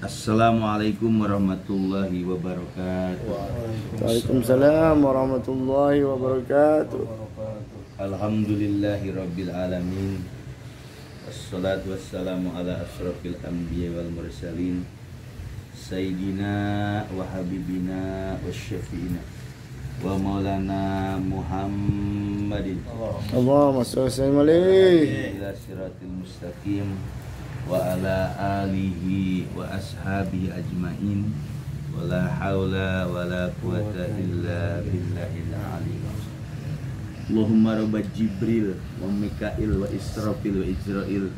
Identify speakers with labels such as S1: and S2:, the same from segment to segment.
S1: Assalamualaikum warahmatullahi wabarakatuh.
S2: Waalaikumsalam warahmatullahi wabarakatuh.
S1: Alhamdulillahi rabbil alamin. Wassalatu wassalamu ala asrafil anbiya wal mursalin Sayyidina wa habibina wa syafi'ina wa maulana Muhammadin
S2: Allahumma sholli alaihi
S1: ila siratil mustaqim wa ala alihi wa ashabihi ajmain wa la hawla wa la quwata illa billahil aliyyil azim. Allahumma rabba Jibril wa Mikail wa Israfil wa Israil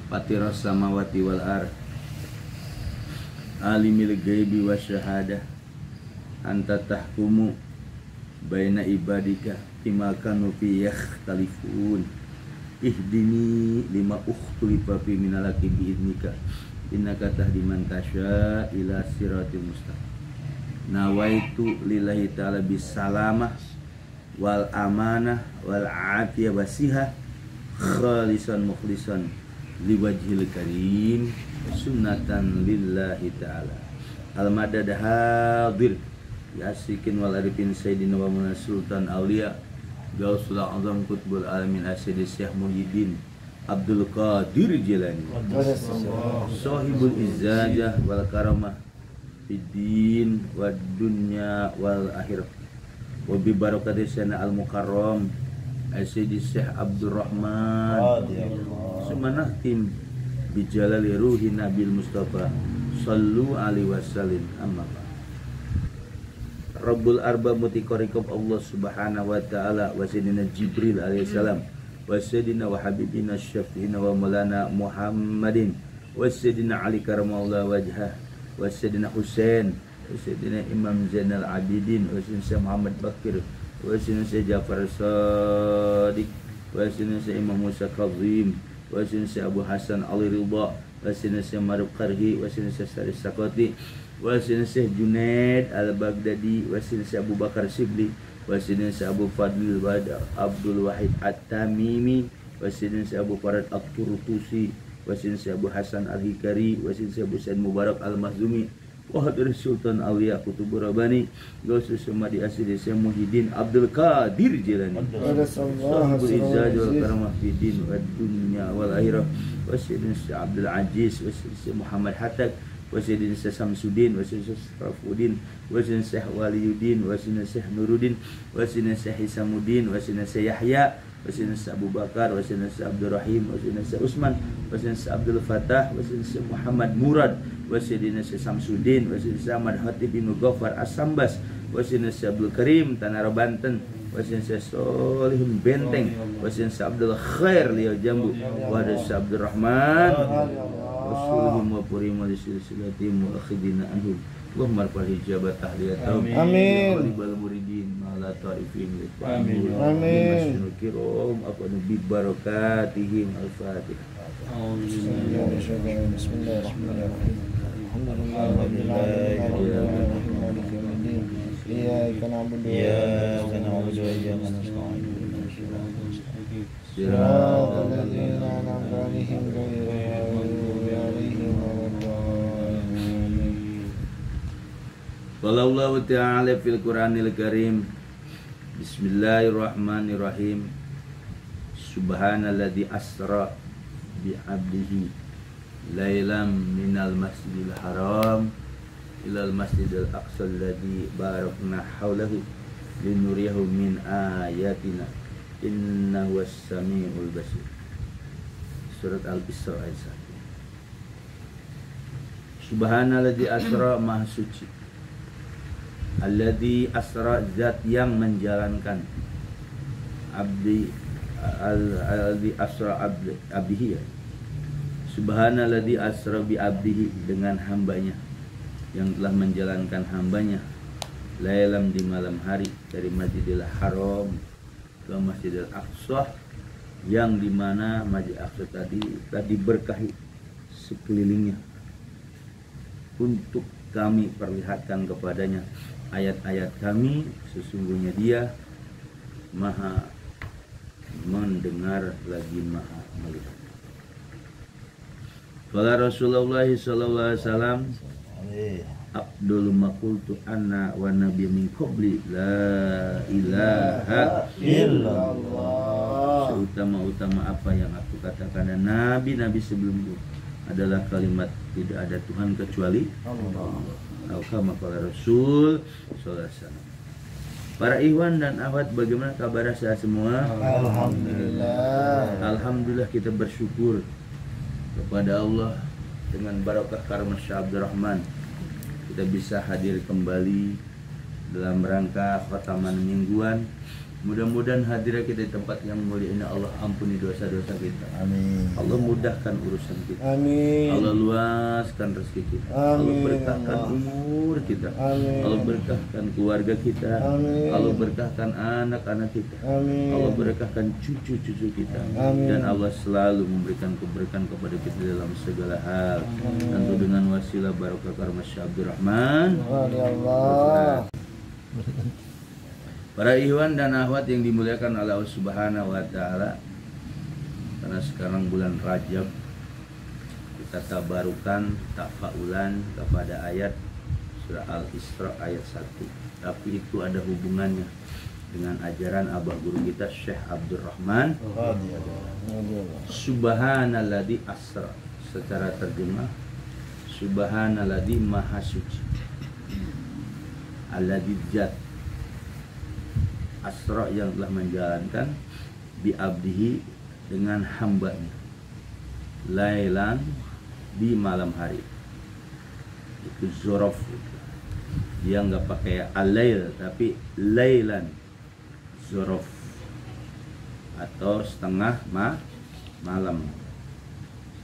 S1: fatiras samawati wal ard alimil ghaibi wa syahadah anta tahkumu baina ibadika bima kanu fi yakhtalifun ihdini lima ukhtulifa fi minalaki biidnika innaka tahdi man tasya ila siratil mustaqim. Nawaitu lillahi ta'ala bisalamah wal amanah wal afiyah wasiha khalisan mukhlisan liwajhil karim sunnatan lillahi ta'ala al-madad hadir yasikin wal arifin sayyidina wa muna sultan awliya Gausul Azam Qutbul Alamin Asyidi Syekh Muhyiddin Abdul Qadir Jilani Sahibul Izzajah wal Karamah Fiddin wad dunya wal akhirah wa bi barakati sana al mukarram Asyidi Syekh Abdurrahman Sumanahtim bi jalali ruhi Nabil Mustafa sallu alaihi wasallim amma Rabbul arba mutikorikum Allah subhanahu wa ta'ala wa sayyidina Jibril alaihissalam wa sayyidina wa habibina syafi'ina wa maulana Muhammadin wa sayyidina Ali karamallahu wajhah wa sayyidina Husain wa sayyidina Imam Zainal Abidin wa sayyidina Muhammad Bakir wa sayyidina Ja'far Shadiq wa sayyidina Imam Musa Kazim wa sayyidina Abu Hasan Ali Ridha wa sayyidina Maruf Qarhi wa sayyidina Sari Sakoti wasin Syekh Junaid Al-Baghdadi wasin Syekh Abu Bakar Sibli wasin Syekh Abu Fadil Abdul Wahid At-Tamimi wasin Syekh Abu Farad At-Turtusi wasin Syekh Abu Hasan Al-Hikari wasin Syekh Abu Said Mubarak Al-Mahzumi wa hadir Sultan Auliya Qutubur Rabbani Gausul Sumadi Asyidi Syekh Muhyiddin Abdul Qadir Jilani Sahibul Izzaj wal Karamah Fiddin wad dunya wal akhirah wasin Syekh Abdul Aziz wasin Syekh Muhammad Hattaq wasidin Syekh Samsudin, wasidin Syekh Rafudin, wasidin Syekh Waliyuddin, wasidin Syekh Nuruddin, wasidin Syekh Hisamuddin, wasidin Syekh Yahya, wasidin Syekh Abu Bakar, wasidin Syekh Abdul Rahim, wasidin Syekh Usman, wasidin Syekh Abdul Fattah, wasidin Syekh Muhammad Murad, wasidin Syekh Samsudin, wasidin Syekh Ahmad Hatib bin Ghaffar As-Sambas, wasidin Syekh Abdul Karim Tanara Banten, wasidin Syekh Solihin Benteng, wasidin Syekh Abdul Khair Liau Jambu, wasidin Syekh Abdul Rahman Rasulullah wa purima silsilatim wa akhidina anhum wa marfah hijabat tahliyatahum
S2: amin
S1: walibal muridin ma'ala ta'ifin
S2: amin amin
S1: kirom apa nabi barakatihim al-fatihah
S2: bismillahirrahmanirrahim alhamdulillahirrahmanirrahim iyyaka na'budu wa iyyaka nasta'in siratal ladzina an'amta 'alaihim ghairil maghdubi 'alaihim waladdallin.
S1: Wallahu ta'ala fil Qur'anil Karim. Bismillahirrahmanirrahim. Subhanalladzi asra bi 'abdihi lailam minal masjidil haram ilal masjidil aqsa alladzi barakna haulahu linuriyahu min ayatina innahu was-sami'ul basir. Surat Al-Isra ayat 1. Subhanalladzi asra maha suci. Alladzi asra zat yang menjalankan. Abdi alladzi asra abdihi. Subhanalladzi asra bi abdihi dengan hambanya yang telah menjalankan hambanya lailam di malam hari dari Masjidil Haram ke Masjidil Aqsa yang dimana Masjid Aqsa tadi diberkahi sekelilingnya untuk kami perlihatkan kepadanya ayat-ayat kami, sesungguhnya Dia Maha mendengar lagi Maha melihat. Qala Rasulullah sallallahu alaihi wasallam,
S2: Alih.
S1: Abdul maqultu anna wa nabiy min qabli la ilaha
S2: Illallah.
S1: seutama-utama apa yang aku katakan dan nabi-nabi sebelumku adalah kalimat tidak ada Tuhan kecuali
S2: Allah.
S1: Kama qala Rasul sallallahu alaihi wasallam. Para ikhwan dan akhwat, bagaimana kabar saya semua?
S2: Alhamdulillah.
S1: Alhamdulillah, kita bersyukur kepada Allah dengan barakah karunia Syekh Abdul Rahman kita bisa hadir kembali dalam rangka khataman mingguan. Mudah-mudahan hadirnya kita di tempat yang mulia ini Allah ampuni dosa-dosa kita.
S2: Amin.
S1: Allah mudahkan urusan kita.
S2: Amin.
S1: Allah luaskan rezeki kita. Allah
S2: Amin.
S1: berkahkan
S2: Allah.
S1: umur kita.
S2: Amin.
S1: Allah berkahkan keluarga kita.
S2: Amin.
S1: Allah berkahkan anak-anak kita.
S2: Amin.
S1: Allah berkahkan cucu-cucu kita.
S2: Amin.
S1: Dan Allah selalu memberikan keberkahan kepada kita dalam segala hal. Tentu dengan wasilah barakah karunia Syekh Abdul Rahman.
S2: Wali Allah.
S1: Para ikhwan dan akhwat yang dimuliakan oleh Allah Subhanahu wa taala, karena sekarang bulan Rajab, kita tabarukan, tafaulan kepada ayat surah Al-Isra ayat 1. Tapi itu ada hubungannya dengan ajaran abah guru kita Syekh Abdul Rahman.
S2: Wali Allah.
S1: Subhanalladzi asra, secara terjemah Subhanalladzi maha suci, alladzi zat asra yang telah menjalankan bi abdihi dengan hambanya, lailan di malam hari. Itu zorof, dia nggak pakai alail tapi lailan, zorof atau setengah malam,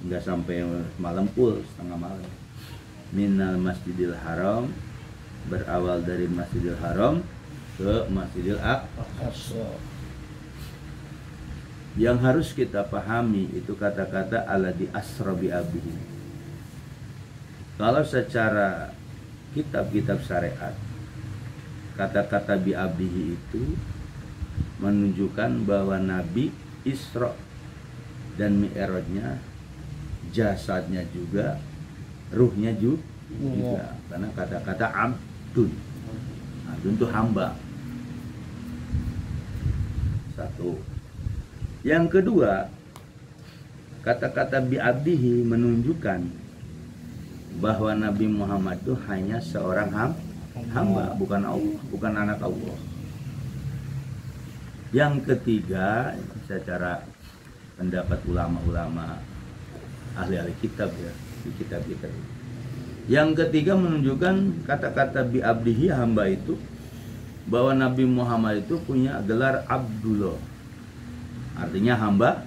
S1: nggak sampai malam full, setengah malam. Minal Masjidil Haram, berawal dari Masjidil Haram ke Masjidil Aqsa. Yang harus kita pahami itu kata-kata alladzi asra bi abdihi. Kalau secara kitab-kitab syariat, kata-kata bi abdihi itu menunjukkan bahwa Nabi Isra dan Mi'rajnya, jasadnya juga, ruhnya juga. Karena kata-kata abdun, abdun itu hamba. Satu. Yang kedua, kata-kata bi abdihi menunjukkan bahwa Nabi Muhammad itu hanya seorang hamba, bukan Allah, bukan anak Allah. Yang ketiga, secara pendapat ulama-ulama ahli-ahli kitab ya, di kitab-kitab. Yang ketiga menunjukkan kata-kata bi abdihi, hamba itu, bahwa Nabi Muhammad itu punya gelar Abdullah, artinya hamba.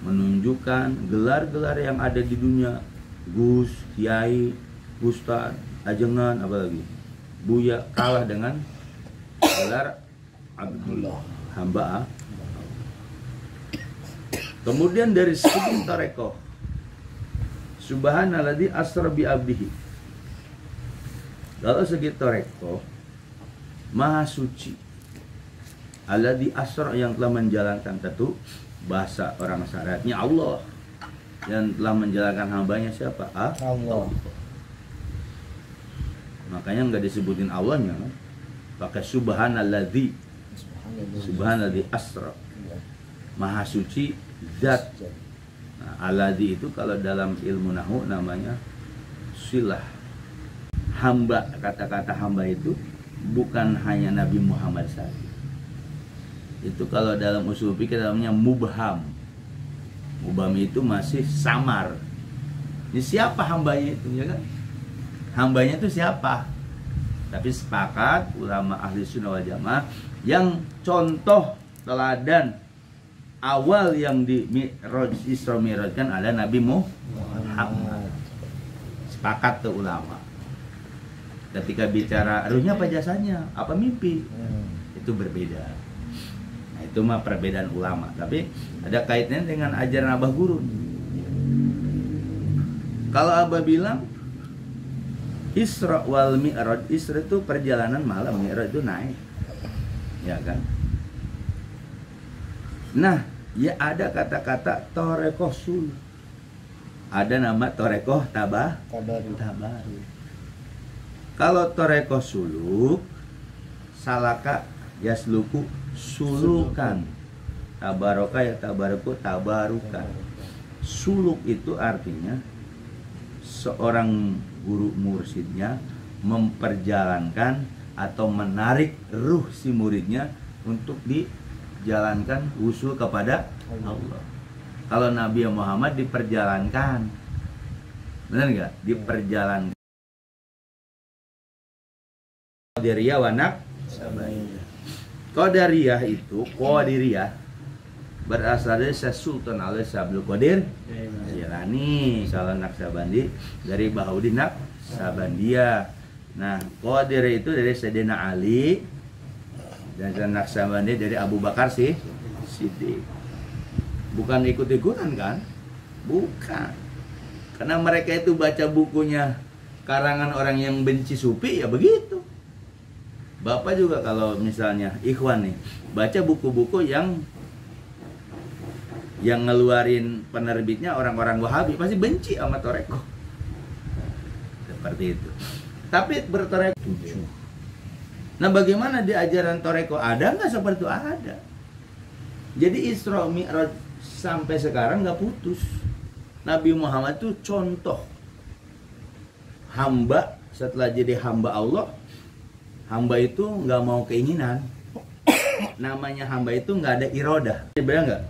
S1: Menunjukkan gelar-gelar yang ada di dunia, Gus, Kiai, Ustaz, Ajengan, apalagi Buya, kalah dengan gelar Abdullah, hamba. Kemudian dari segi tarekoh, Subhanalladzi asra bi abdihi. Kalau segi tarekoh, maha suci, alladzi asra yang telah menjalankan, tentu bahasa orang syariatnya Allah, yang telah menjalankan hambanya siapa?
S2: Allah.
S1: Makanya nggak disebutin Allahnya, pakai subhanalladzi, subhanalladzi asra, maha suci zat. Nah, alladzi itu kalau dalam ilmu nahwu namanya silah, hamba. Kata-kata hamba itu bukan hanya Nabi Muhammad saja. Itu kalau dalam usul fikih namanya mubham. Mubham itu masih samar. Ini siapa hambanya itu, ya kan? Hambanya itu siapa? Tapi sepakat ulama ahli sunnah wal jamaah, yang contoh teladan awal yang di Isra Mi'raj kan ada Nabi Muhammad. Sepakat tuh ulama. Ketika bicara ruhnya apa jasanya, apa mimpi, itu berbeda. Nah, itu mah perbedaan ulama, tapi ada kaitannya dengan ajaran abah guru. Kalau abah bilang Isra wal Mi'raj, Isra itu perjalanan malam, Mi'raj itu naik, ya kan? Nah, ya ada kata-kata torekoh sunnah. ada nama torekoh
S2: Tabaruk.
S1: tabaruk. Kalau torekoh suluk, salaka yasluku sulukan, tabaroka ya tabaruku tabarukan. Suluk itu artinya seorang guru mursidnya memperjalankan atau menarik ruh si muridnya untuk dijalankan usul kepada Allah. Kalau Nabi Muhammad diperjalankan, benar nggak? Diperjalankan. Qadariyah wanak sabaiyah. Qadariyah itu Qadiriyah berasal dari Sultan Ali Sabdul Qadir Jilani. Kalau Naksabandi dari Bahaudin Naksabandia. Nah, Qadir itu dari Sayyidina Ali, dan Naksabandi dari Abu Bakar Siddiq. Bukan ikut-ikutan kan? Bukan. Karena mereka itu baca bukunya karangan orang yang benci sufi, ya begitu. Bapak juga kalau misalnya ikhwan nih, baca buku-buku yang ngeluarin penerbitnya orang-orang Wahabi, pasti benci sama Toreko. Seperti itu. Tapi bertoreko 7. Nah, bagaimana di ajaran Toreko? Ada nggak seperti itu? Ada. Jadi Isra Mi'raj sampai sekarang nggak putus. Nabi Muhammad itu contoh hamba. Setelah jadi hamba Allah, hamba itu nggak mau keinginan. Namanya hamba itu nggak ada irodah. Dibedah nggak?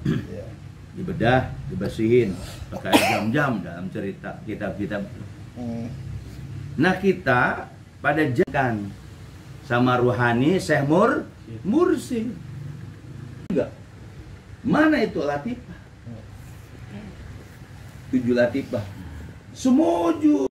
S1: Dibedah, dibersihin, pakai jam-jam dalam cerita kitab-kitab. Nah, kita pada jalan sama ruhani Syekh Mursi. Enggak. Mana itu latifah? 7 latifah. Semuju.